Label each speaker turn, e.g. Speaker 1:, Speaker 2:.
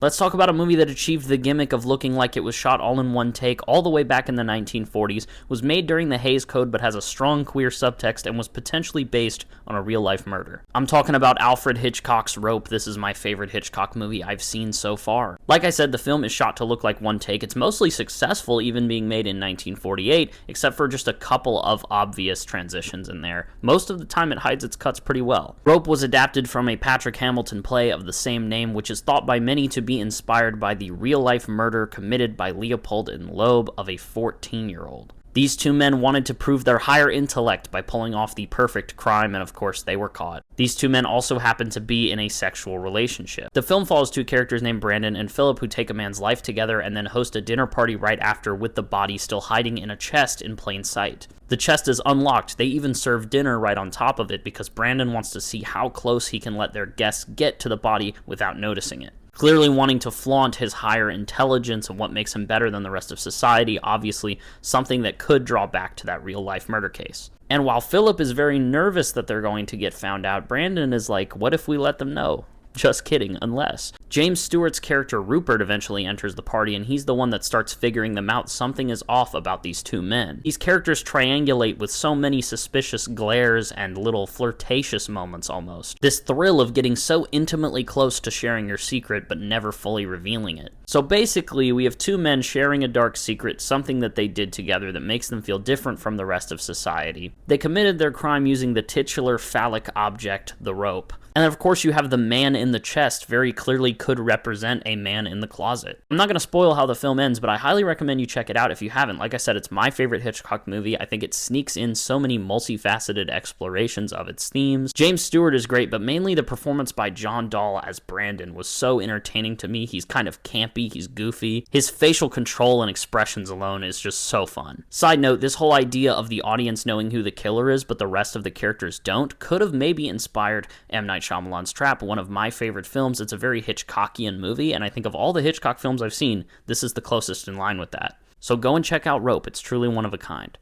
Speaker 1: Let's talk about a movie that achieved the gimmick of looking like it was shot all in one take all the way back in the 1940s, was made during the Hays Code but has a strong queer subtext and was potentially based on a real-life murder. I'm talking about Alfred Hitchcock's Rope. This is my favorite Hitchcock movie I've seen so far. Like I said, the film is shot to look like one take. It's mostly successful, even being made in 1948, except for just a couple of obvious transitions in there. Most of the time it hides its cuts pretty well. Rope was adapted from a Patrick Hamilton play of the same name, which is thought by many to be inspired by the real-life murder committed by Leopold and Loeb of a 14-year-old. These two men wanted to prove their higher intellect by pulling off the perfect crime, and of course they were caught. These two men also happened to be in a sexual relationship. The film follows two characters named Brandon and Philip who take a man's life together and then host a dinner party right after with the body still hiding in a chest in plain sight. The chest is unlocked. They even serve dinner right on top of it because Brandon wants to see how close he can let their guests get to the body without noticing it. Clearly wanting to flaunt his higher intelligence and what makes him better than the rest of society, obviously something that could draw back to that real-life murder case. And while Philip is very nervous that they're going to get found out, Brandon is like, what if we let them know? Just kidding, unless. James Stewart's character Rupert eventually enters the party, and he's the one that starts figuring them out. Something is off about these two men. These characters triangulate with so many suspicious glares and little flirtatious moments almost. This thrill of getting so intimately close to sharing your secret, but never fully revealing it. So basically, we have two men sharing a dark secret, something that they did together that makes them feel different from the rest of society. They committed their crime using the titular phallic object, the rope. And of course you have the man in the chest very clearly could represent a man in the closet. I'm not going to spoil how the film ends, but I highly recommend you check it out if you haven't. Like I said, it's my favorite Hitchcock movie. I think it sneaks in so many multifaceted explorations of its themes. James Stewart is great, but mainly the performance by John Dahl as Brandon was so entertaining to me. He's kind of campy, he's goofy. His facial control and expressions alone is just so fun. Side note, this whole idea of the audience knowing who the killer is, but the rest of the characters don't, could have maybe inspired M. Night Shyamalan's Trap, one of my favorite films. It's a very Hitchcockian movie, and I think of all the Hitchcock films I've seen, this is the closest in line with that. So go and check out Rope. It's truly one of a kind.